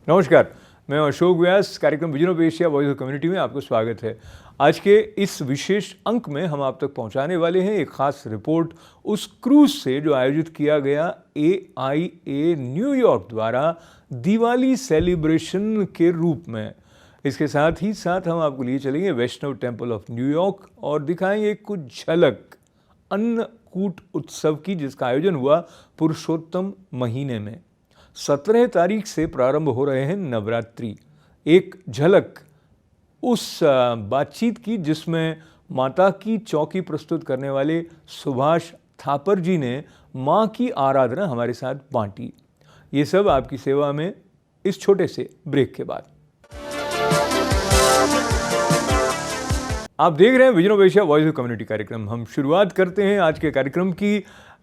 नमस्कार, मैं अशोक व्यास। कार्यक्रम vision of Asia voice of community में आपको स्वागत है। आज के इस विशेष अंक में हम आप तक पहुंचाने वाले हैं एक खास रिपोर्ट उस क्रूज से जो आयोजित किया गया AIA न्यूयॉर्क द्वारा दिवाली सेलिब्रेशन के रूप में। इसके साथ ही साथ हम आपको लिए चलेंगे वैष्णव टेम्पल ऑफ न्यूयॉर्क और दिखाएंगे कुछ झलक अन्नकूट उत्सव की, जिसका आयोजन हुआ पुरुषोत्तम महीने में। 17 तारीख से प्रारंभ हो रहे हैं नवरात्रि। एक झलक उस बातचीत की जिसमें माता की चौकी प्रस्तुत करने वाले सुभाष थापर जी ने माँ की आराधना हमारे साथ बांटी। ये सब आपकी सेवा में इस छोटे से ब्रेक के बाद। आप देख रहे हैं vision of Asia voice of community कार्यक्रम। हम शुरुआत करते हैं आज के कार्यक्रम की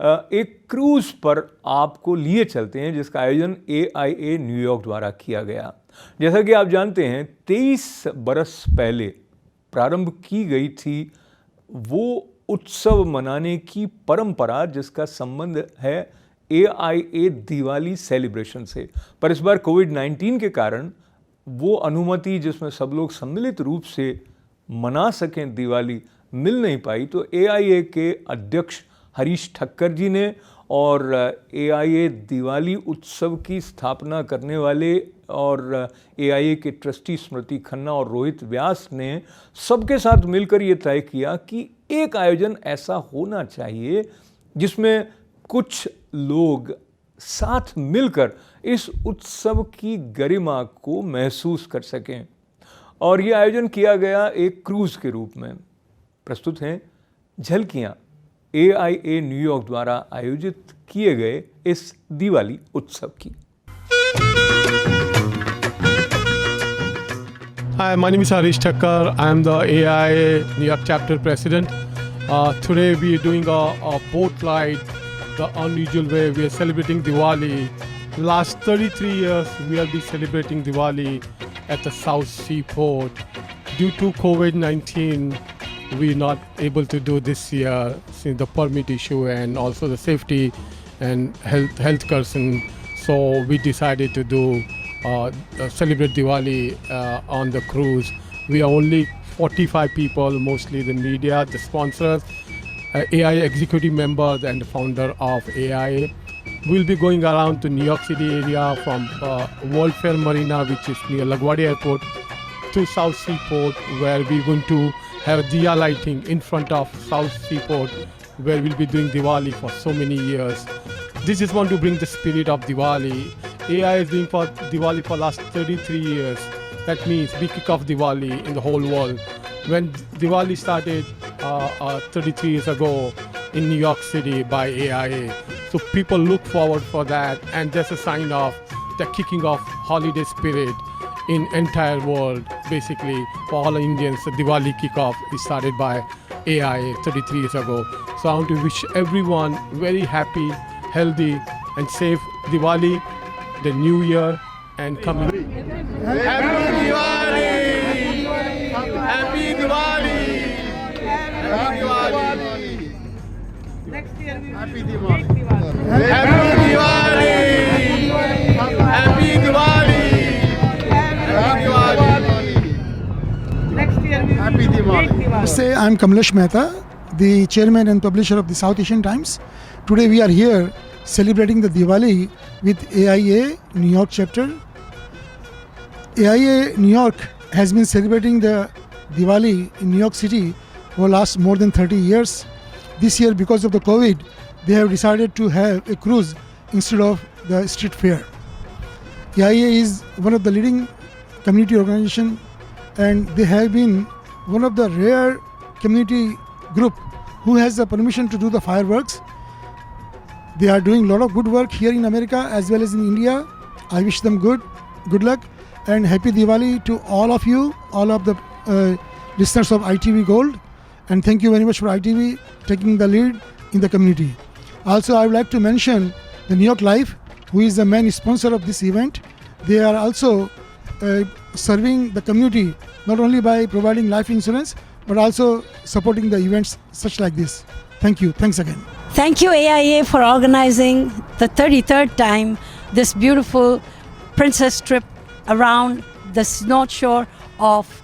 एक क्रूज पर आपको लिए चलते हैं जिसका आयोजन AIA न्यूयॉर्क द्वारा किया गया। जैसा कि आप जानते हैं 23 बरस पहले प्रारंभ की गई थी वो उत्सव मनाने की परंपरा जिसका संबंध है AIA दिवाली सेलिब्रेशन से। पर इस बार कोविड-19 के कारण वो अनुमति जिसमें सब लोग सम्मिलित रूप से मना सकें दिवाली मिल नहीं पाई। तो AIA के अध्यक्ष हरीश ठक्कर जी ने और AIA दिवाली उत्सव की स्थापना करने वाले और AIA के ट्रस्टी स्मृति खन्ना और रोहित व्यास ने सबके साथ मिलकर ये तय किया कि एक आयोजन ऐसा होना चाहिए जिसमें कुछ लोग साथ मिलकर इस उत्सव की गरिमा को महसूस कर सकें। और ये आयोजन किया गया एक क्रूज के रूप में। प्रस्तुत हैं झलकियाँ AIA न्यूयॉर्क द्वारा आयोजित किए गए इस दिवाली उत्सव की। Hi, my name is Harish Thakkar. I am the AIA New York chapter president. Today we are doing a boat ride, the unusual way. We are celebrating Diwali. The last 33 years we will be celebrating Diwali at the South Seaport. Due to COVID-19, we are not able to do this year since the permit issue and also the safety and health concern. So we decided to do celebrate Diwali on the cruise. We are only 45 people, mostly the media, the sponsors, AIA executive members and the founder of AIA. We'll be going around to New York City area from World Fair Marina, which is near LaGuardia Airport, to South Seaport, where we're going to have Diya lighting in front of South Seaport, where we'll be doing Diwali for so many years. This is want to bring the spirit of Diwali. AI is doing for Diwali for last 33 years. That means we kick off Diwali in the whole world. When Diwali started 33 years ago in New York City by AIA, so people look forward for that, and that's a sign of the kicking off holiday spirit in entire world. Basically, for all Indians, the Diwali kickoff is started by AIA 33 years ago. So I want to wish everyone very happy, healthy, and safe Diwali, the new year, and coming. Happy Diwali! Happy Diwali! Happy Diwali! Next year we will Happy make Diwali! Diwali. Happy Diwali! Happy Diwali! Happy Diwali! Next year we will Happy make Diwali. Diwali. Namaste, I am Kamlesh Mehta, the chairman and publisher of the South Asian Times. Today we are here celebrating the Diwali with AIA New York chapter. AIA New York has been celebrating the Diwali in New York City for last more than 30 years. This year, because of the COVID, they have decided to have a cruise instead of the street fair. AIA is one of the leading community organization, and they have been one of the rare community group who has the permission to do the fireworks. They are doing a lot of good work here in America as well as in India. I wish them good luck, and happy Diwali to all of you, all of the listeners of ITV Gold, and thank you very much for ITV taking the lead in the community. Also, I would like to mention the New York Life, who is the main sponsor of this event. They are also serving the community not only by providing life insurance but also supporting the events such like this. Thank you. Thanks again. Thank you AIA for organizing the 33rd time this beautiful princess trip around the North Shore of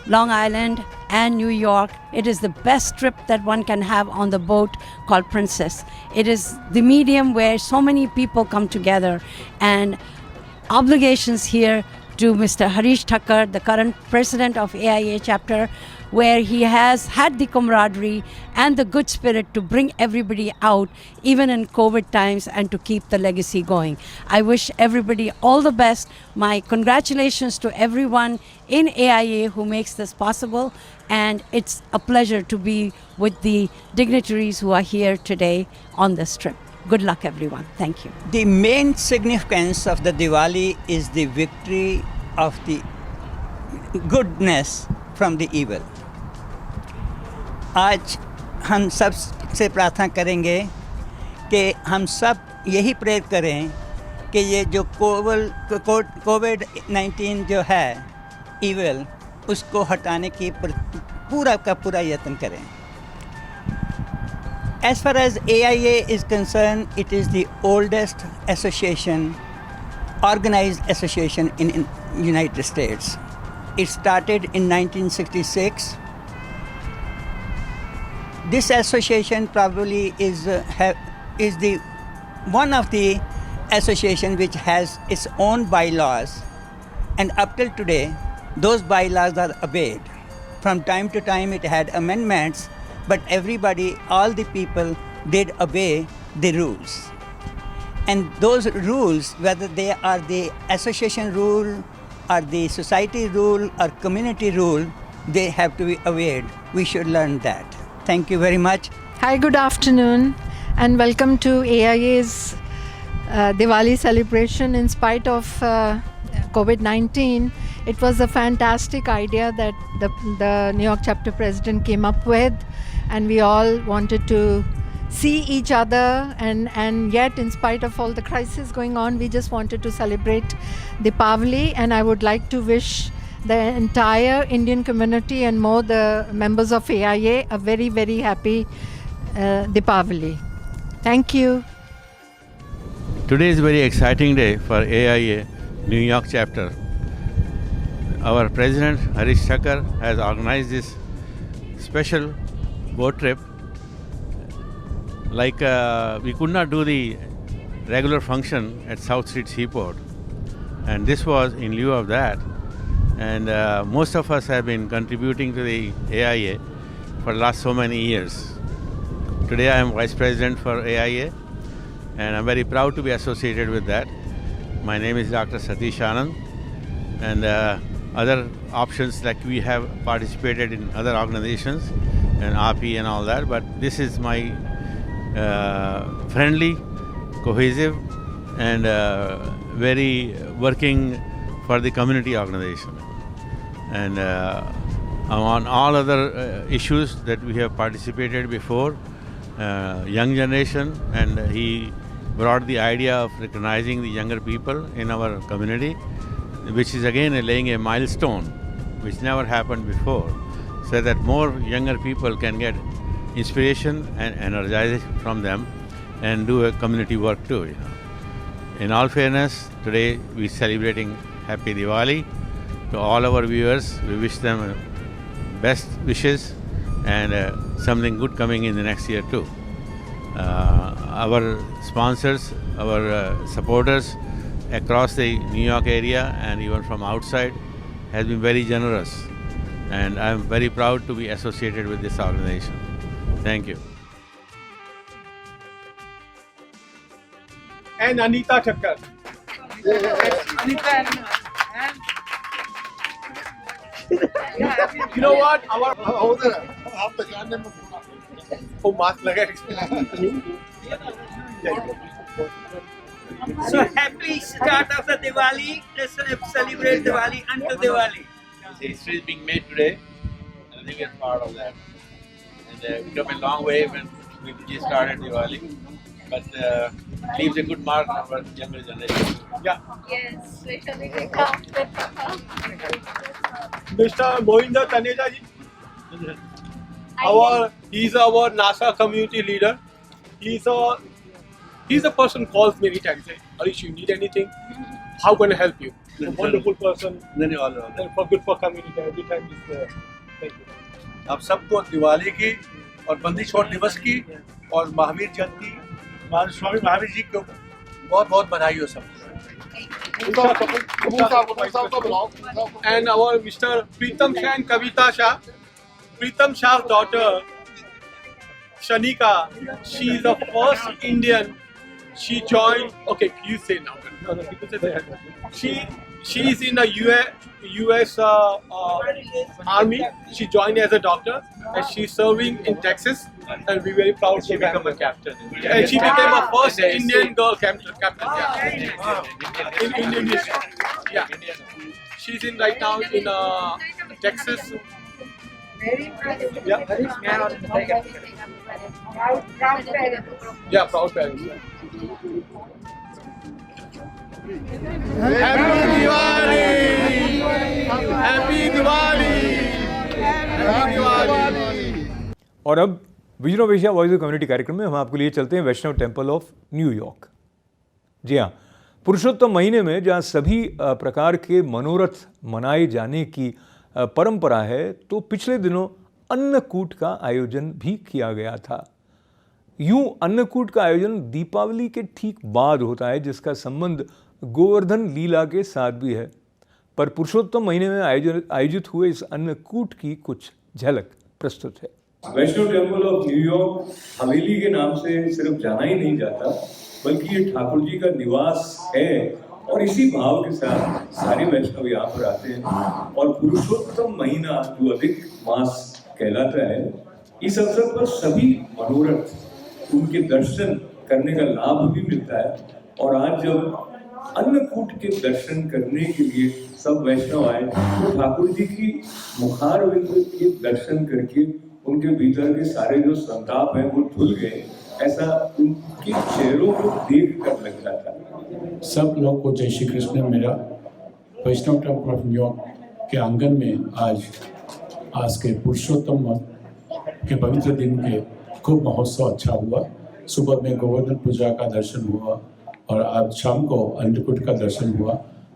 Long Island and New York. It is the best trip that one can have on the boat called Princess. It is the medium where so many people come together, and obligations here to Mr. Harish Thakkar, the current president of AIA chapter, where he has had the camaraderie and the good spirit to bring everybody out, even in COVID times, and to keep the legacy going. I wish everybody all the best. My congratulations to everyone in AIA who makes this possible, and it's a pleasure to be with the dignitaries who are here today on this trip. Good luck, everyone. Thank you. The main significance of the Diwali is the victory of the goodness from the evil. आज हम सब से प्रार्थना करेंगे कि हम सब यही प्रेयर करें कि ये जो कोविड-19 जो है evil, उसको हटाने की पूरा का पूरा यत्न करें. As far as AIA is concerned, it is the oldest association, organized association in United States. It started in 1966. This association probably is the one of the association which has its own bylaws, and up till today, those bylaws are obeyed. From time to time, it had amendments, but everybody, all the people did obey the rules. And those rules, whether they are the association rule or the society rule or community rule, they have to be obeyed. We should learn that. Thank you very much. Hi, good afternoon, and welcome to AIA's Diwali celebration. In spite of COVID-19, it was a fantastic idea that the New York chapter president came up with, and we all wanted to see each other, and yet in spite of all the crisis going on, we just wanted to celebrate Deepavali. And I would like to wish the entire Indian community and more the members of AIA a very, very happy Deepavali. Thank you. Today is a very exciting day for AIA New York chapter. Our president Harish Thakkar has organized this special boat trip. Like we could not do the regular function at South Street Seaport, and this was in lieu of that. And most of us have been contributing to the AIA for the last so many years. Today I am Vice President for AIA, and I'm very proud to be associated with that. My name is Dr. Satish Anand, and other options like we have participated in other organizations and RP and all that, but this is my friendly, cohesive, and very working for the community organization. And on all other issues that we have participated before, young generation, and he brought the idea of recognizing the younger people in our community, which is again laying a milestone which never happened before, so that more younger people can get inspiration and energization from them and do a community work too. You know. In all fairness, today we're celebrating Happy Diwali. To all our viewers, we wish them best wishes and something good coming in the next year too. Our sponsors, our supporters across the New York area and even from outside has been very generous, and I'm very proud to be associated with this organization. Thank you. And Anita Thakkar. Anita and You know what? Our mask So happy start of the Diwali. Let's celebrate Diwali until Diwali. History is being made today, and I think we're part of that. And we come a long way when we just started Diwali, but leaves a good mark on our younger generation. Yeah. Yes, especially the carpet. Mr. Mohinder Taneja ji. He's our NASA community leader. He's a person calls many times. Hey, Harish, you need anything? how can I help you? A wonderful person all and for good for community. Every time he's there. Thank you. आप सबको दिवाली की और बंदी छोड़ दिवस की और महावीर जयंती स्वामी महावीर जी को बहुत बहुत बधाई हो सबको। And our Mr. Pritam Shah and Kavita Shah. Pritam Shah's daughter, Shanika, she is the first Indian. She joined. Okay, you say now. No, people say that. She is in the U.S. Army. She joined as a doctor, and she's serving in Texas. And we're very proud to become a captain. And she became a first Indian girl captain. Yeah. In Indian history. Yeah. She's in right now in Texas. Yeah. Yeah, proud parents. Happy Diwali! Happy Diwali! Happy Diwali! और अब vision of Asia voice of community कार्यक्रम में हम आपके लिए चलते हैं वैष्णव temple of New York. जी हाँ, पुरुषोत्तम महीने में जहाँ सभी प्रकार के मनोरथ मनाए जाने की परंपरा है, तो पिछले दिनों अन्नकूट का आयोजन भी किया गया था। यूं अन्नकूट का आयोजन दीपावली के ठीक बाद होता है, जिसका संबंध गोवर्धन लीला के साथ भी है। पर पुरुषोत्तम महीने में आयोजित हुए इस अन्नकूट की कुछ झलक प्रस्तुत है। वैष्णव टेम्पल ऑफ न्यूयॉर्क हवेली के नाम से सिर्फ जाना ही नहीं जाता, बल्कि ये ठाकुर जी का निवास है और इसी भाव के साथ सारे वैष्णव यहाँ पर आते हैं। और पुरुषोत्तम महीना जो अधिक मास कहलाता है, इस अवसर पर सभी मनोरथ उनके दर्शन करने का लाभ भी मिलता है। और आज जब अन्नकूट के दर्शन करने के लिए सब वैष्णव आए, तो ठाकुर जी की मुखारविंद के दर्शन करके उनके भीतर के सारे जो संताप हैं वो धुल गए, ऐसा उनके चेहरों को देख कर लगता था। सब लोग को जय श्री कृष्ण। मेरा वैष्णव टेम्पल ऑफ न्यूयॉर्क के आंगन में आज के पुरुषोत्तम के पवित्र दिन के खूब महोत्सव अच्छा हुआ। सुबह में गोवर्धन पूजा का दर्शन हुआ और आज शाम को अन्नकूट का दर्शन हुआ।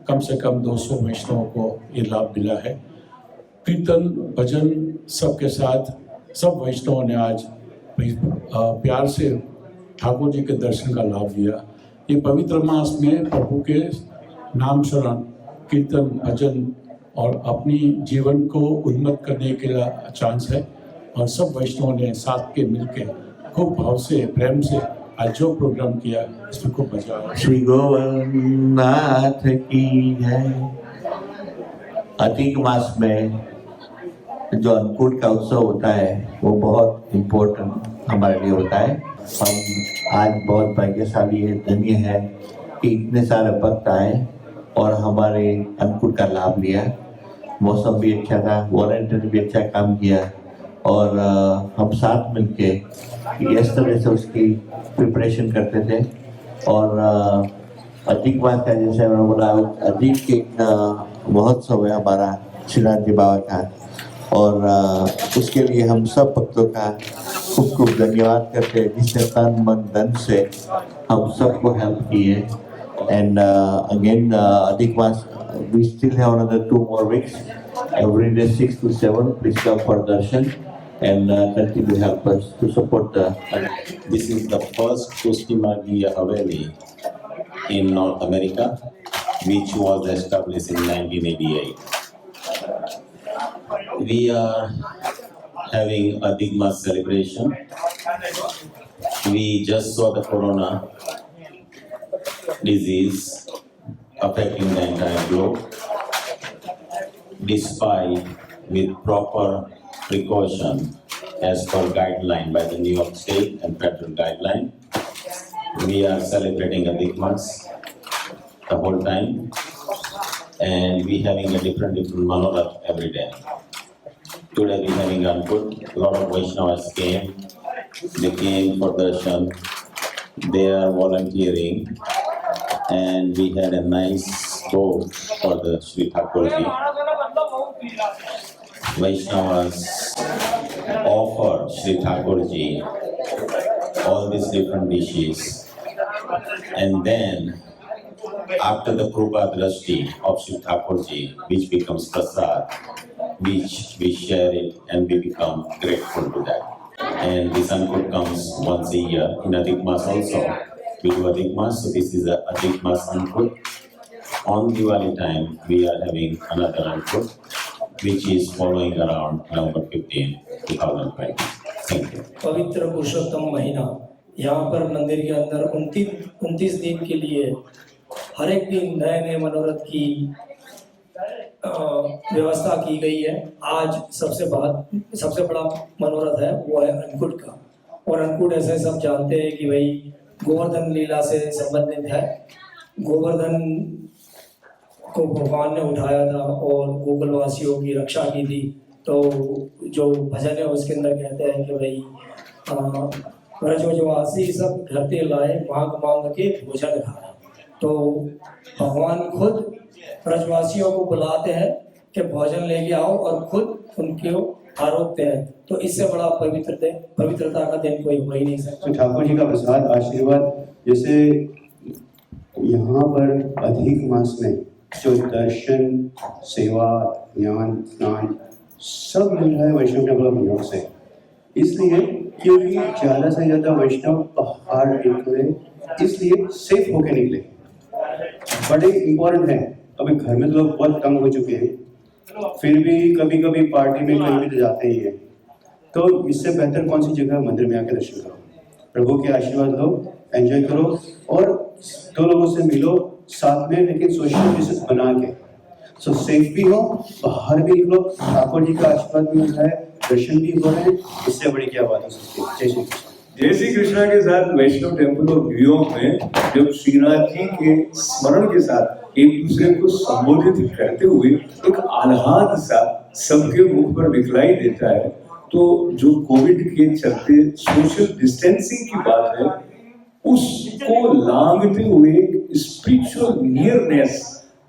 कम से कम 200 वैष्णवों को ये लाभ मिला है। कीर्तन भजन सबके साथ सब वैष्णवों ने आज प्यार से ठाकुर जी के दर्शन का लाभ लिया। ये पवित्र मास में प्रभु के नाम शरण कीर्तन भजन और अपनी जीवन को उन्नत करने के लिए चांस है। और सब वैष्णवों ने साथ के मिलके खूब भाव से प्रेम से आज जो प्रोग्राम किया इसमें खूब मजा आया। श्री गोवर्धनाथ की है। अधिक मास में जो अन्नकूट का उत्सव होता है वो बहुत इम्पोर्टेंट हमारे लिए होता है। हम आज बहुत भाग्यशाली है, धन्य है कि इतने सारे भक्त आए और हमारे अन्नकूट का लाभ लिया। मौसम भी अच्छा था, वॉलंटियर भी अच्छा काम किया और हम साथ मिलके इस तरह से उसकी प्रिपरेशन करते थे। और अधिक बात है, जैसे मैंने बोला, अधिक एक महोत्सव है हमारा श्रीनाथ जी बाबा का, और उसके लिए हम सब भक्तों का खूब खूब धन्यवाद करते हैं जिसने तन मन धन से हम सबको हेल्प की है। एंड अगेन अधिक मास, we still have another 2 more weeks. Every day 6 to 7, please come for darshan and continue to help us to support the. This is the first Kushtimargiya Haveli in North America, which was established in 1988. We are having a big mass celebration. We just saw the corona disease affecting the entire globe. Despite with proper precaution as per guideline by the New York State and federal guideline, we are celebrating a big mass the whole time, and we having a different manorath every day. Today we having Annakut. A lot of Vaishnavas came. They came for darshan. They are volunteering, and we had a nice boat for the Sri Thakurji. Vaishnavas offer Sri Thakurji all these different dishes, and then after the Krupa Drashti of Shiv Thakurji, which becomes prasad, which we share it and we become grateful to that. And this Ankur comes once a year in Adhik Mas also. We do Adhik Mas, so this is a Adhik Mas Ankur. On Diwali time, we are having another Ankur, which is following around November 15, 2020. Thank you. पवित्र पुरुषोत्तम महीना, यहाँ पर मंदिर के अंदर 29 दिन के लिए हर एक दिन नए नए मनोरथ की व्यवस्था की गई है। आज सबसे बड़ा मनोरथ है वो है अन्नकूट का, और अन्नकूट ऐसे सब जानते हैं कि भाई गोवर्धन लीला से संबंधित है। गोवर्धन को भगवान ने उठाया था और गोकुलवासियों की रक्षा की थी। तो जो भजन है उसके अंदर कहते हैं कि भाई ब्रजवासी सब घरते लाए, मांग मांग के भोजन खाए। तो भगवान खुद ब्रजवासियों को बुलाते हैं कि भोजन लेके आओ और खुद उनको आरोपते हैं। तो इससे बड़ा पवित्रता का दिन कोई हो ही नहीं सकता। तो ठाकुर जी का प्रसाद आशीर्वाद, जैसे यहाँ पर अधिक मास में जो दर्शन, सेवा, ज्ञान, स्नान सब मिल रहा है वैष्णव टेम्पल ऑफ न्यूयॉर्क से। इसलिए क्योंकि ज़्यादा से ज़्यादा वैष्णव बाहर निकले, इसलिए सेफ होके निकले। बड़े इम्पोर्टेंट है। अभी घर में तो लोग बहुत कम हो चुके हैं, फिर भी कभी कभी पार्टी में कहीं भी तो जाते ही हैं। तो इससे बेहतर कौन सी जगह, मंदिर में आके दर्शन करो, प्रभु के आशीर्वाद लो, एंजॉय करो और दो लोगों से मिलो साथ में, लेकिन सोशल डिस्टेंस बना के। सो सेफ भी हो, बाहर भी निकलो, ठाकुर जी का आशीर्वाद भी होता है, दर्शन भी हो रहे हैं, इससे बड़ी क्या बात हो सकती है। जय श्री कृष्ण। जय श्री कृष्णा के साथ वैष्णव टेम्पल ऑफ न्यूयॉर्क में जब श्रीनाथ जी के स्मरण के साथ एक दूसरे को संबोधित करते हुए एक आह्लाद सा सबके मुख पर दिखलाई देता है, तो जो कोविड के चलते सोशल डिस्टेंसिंग की बात है उसको लांघते हुए स्पिरिचुअल नियरनेस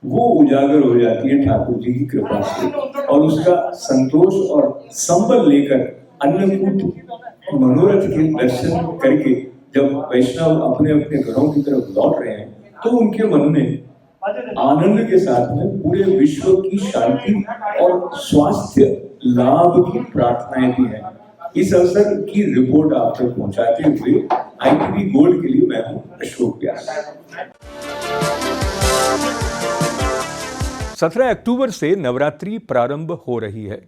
वो उजागर हो जाती है ठाकुर जी की कृपा से। और उसका संतोष और संबल लेकर अन्नकूट मनोरथ के दर्शन करके जब वैष्णव अपने अपने घरों की तरफ लौट रहे हैं तो उनके मन में आनंद के साथ में पूरे विश्व की शांति और स्वास्थ्य लाभ की प्रार्थनाएं भी हैं। इस अवसर की रिपोर्ट आप तक पहुंचाते हुए ITV गोल्ड के लिए मैं हूं अशोक व्यास। 17 अक्टूबर से नवरात्रि प्रारंभ हो रही है।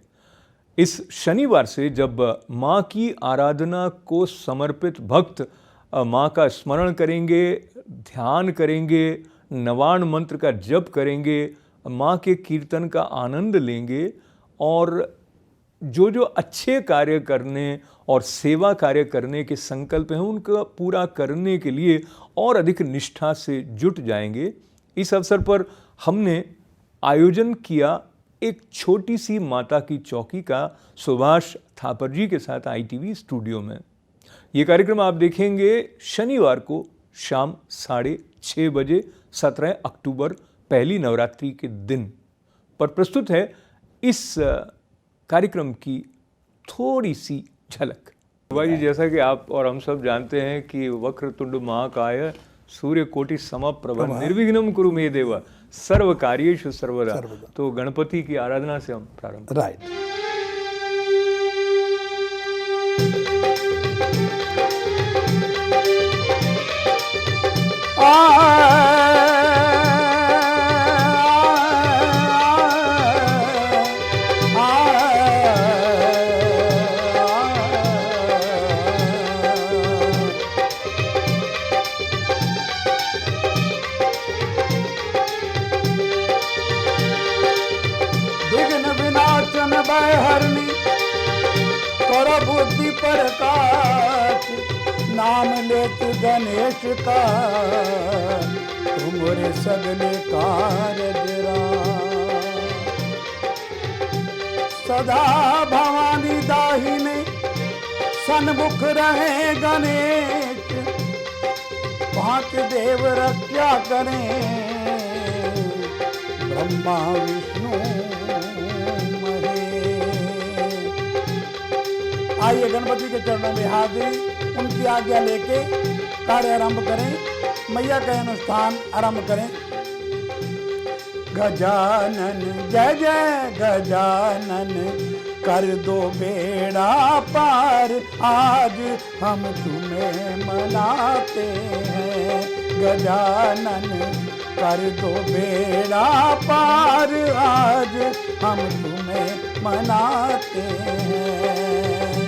इस शनिवार से जब माँ की आराधना को समर्पित भक्त माँ का स्मरण करेंगे, ध्यान करेंगे, नवाण मंत्र का जप करेंगे, माँ के कीर्तन का आनंद लेंगे और जो जो अच्छे कार्य करने और सेवा कार्य करने के संकल्प हैं उनका पूरा करने के लिए और अधिक निष्ठा से जुट जाएंगे। इस अवसर पर हमने आयोजन किया एक छोटी सी माता की चौकी का सुभाष थापर जी के साथ ITV स्टूडियो में। ये कार्यक्रम आप देखेंगे शनिवार को शाम 6:30 बजे 17 अक्टूबर पहली नवरात्रि के दिन पर प्रस्तुत है इस कार्यक्रम की थोड़ी सी झलक। भाई जी, जैसा कि आप और हम सब जानते हैं कि वक्रतुंड महाकाय सूर्यकोटि समप्रभ निर्विघ्नं कुरु मे देव सर्व कार्येषु सर्वदा। तो गणपति की आराधना से हम प्रारंभ। राइट। हरनी कर बुद्धि प्रकाश, नाम लेत गणेश का तुमरे सगले कार्य गिरा। सदा भवानी दाहिने सन्मुख रहे गणेश, पांच देव रक्षा करें ब्रह्मा विष्णु। आइए गणपति के चरणों में हाजिर, उनकी आज्ञा लेके कार्य आरंभ करें, मैया का अनुष्ठान आरंभ करें। गजानन जय जय गजानन कर दो बेड़ा पार आज हम तुम्हें मनाते हैं गजानन कर दो बेड़ा पार आज हम तुम्हें मनाते हैं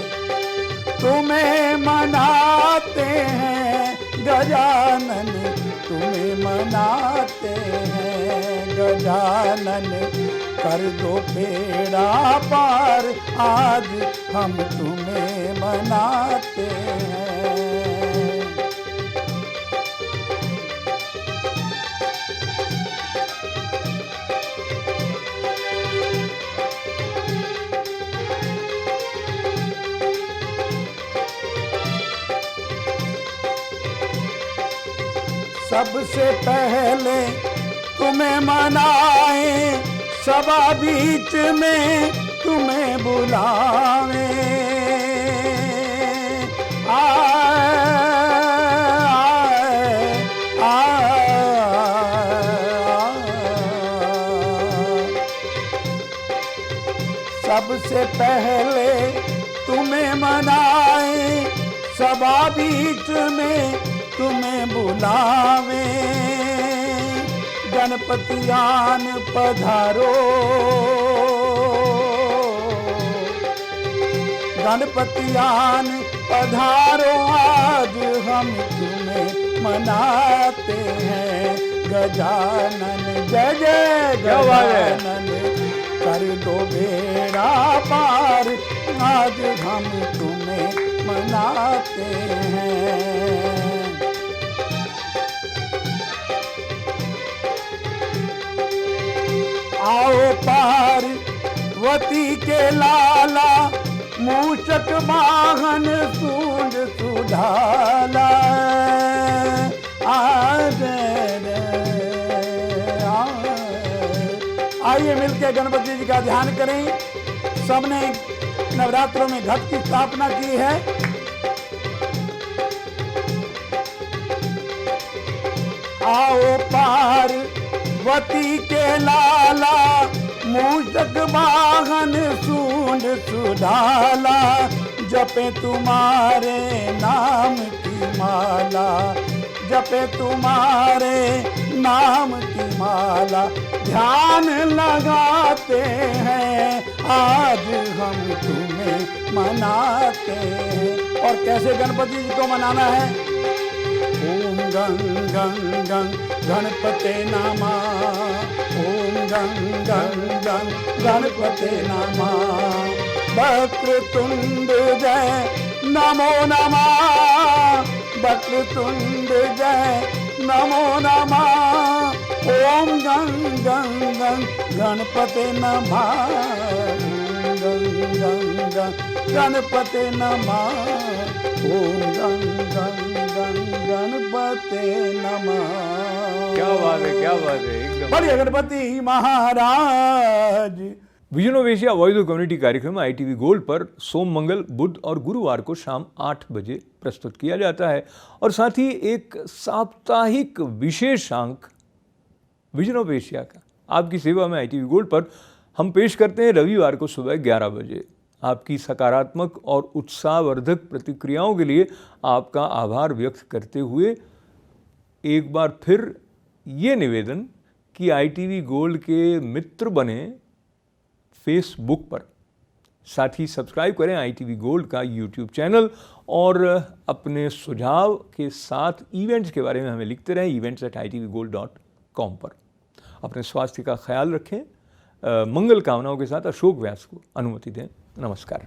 तुम्हें मनाते हैं गजानन तुम्हें मनाते हैं गजानन कर दो बेड़ा पार आज हम तुम्हें मनाते हैं सबसे पहले तुम्हें मनाए सभा बीच में तुम्हें बुलावे सबसे पहले तुम्हें मनाए सभा बीच में तुम्हें बुलावे गणपतियान पधारो गणपतियान पधारो आज हम तुम्हें मनाते हैं गजानन जय जय गजानन कर दो बेड़ा पार आज हम तुम्हें मनाते हैं आओ पार्वती के लाला मूषक वाहन सूंड सुधाला आइए मिलकर गणपति जी का ध्यान करें सबने नवरात्रों में घट की स्थापना की है आओ पार्वती के लाला मूषक वाहन सूंड सुधाला जपे तुम्हारे नाम की माला जपे तुम्हारे नाम की माला ध्यान लगाते हैं आज हम तुम्हें मनाते हैं और कैसे गणपति जी को मनाना है ओम गं गं गं गणपते नमः ओम गं गं गं गणपते नमः वक्रतुंड जय नमो नमः वक्रतुंड जय नमो नमः ओम गं गं गं गणपते नमः ओम गं गं गं गणपते नमः ओम गं गं गं गणपते नमः क्या बात है एकदम बढ़िया Ganpati Maharaj vision of Asia voice of community कार्यक्रम ITV गोल्ड पर सोम मंगल बुध और गुरुवार को शाम 8 बजे प्रस्तुत किया जाता है और साथ ही एक साप्ताहिक विशेषांक विजन ऑफ एशिया का आपकी सेवा में ITV गोल्ड पर हम पेश करते हैं रविवार को सुबह 11 बजे। आपकी सकारात्मक और उत्साहवर्धक प्रतिक्रियाओं के लिए आपका आभार व्यक्त करते हुए एक बार फिर ये निवेदन कि ITV गोल्ड के मित्र बने फेसबुक पर, साथ ही सब्सक्राइब करें ITV गोल्ड का यूट्यूब चैनल और अपने सुझाव के साथ इवेंट्स के बारे में हमें लिखते रहें events@itvgold.com पर। अपने स्वास्थ्य का ख्याल रखें। मंगल कामनाओं के साथ अशोक व्यास को अनुमति दें। नमस्कार।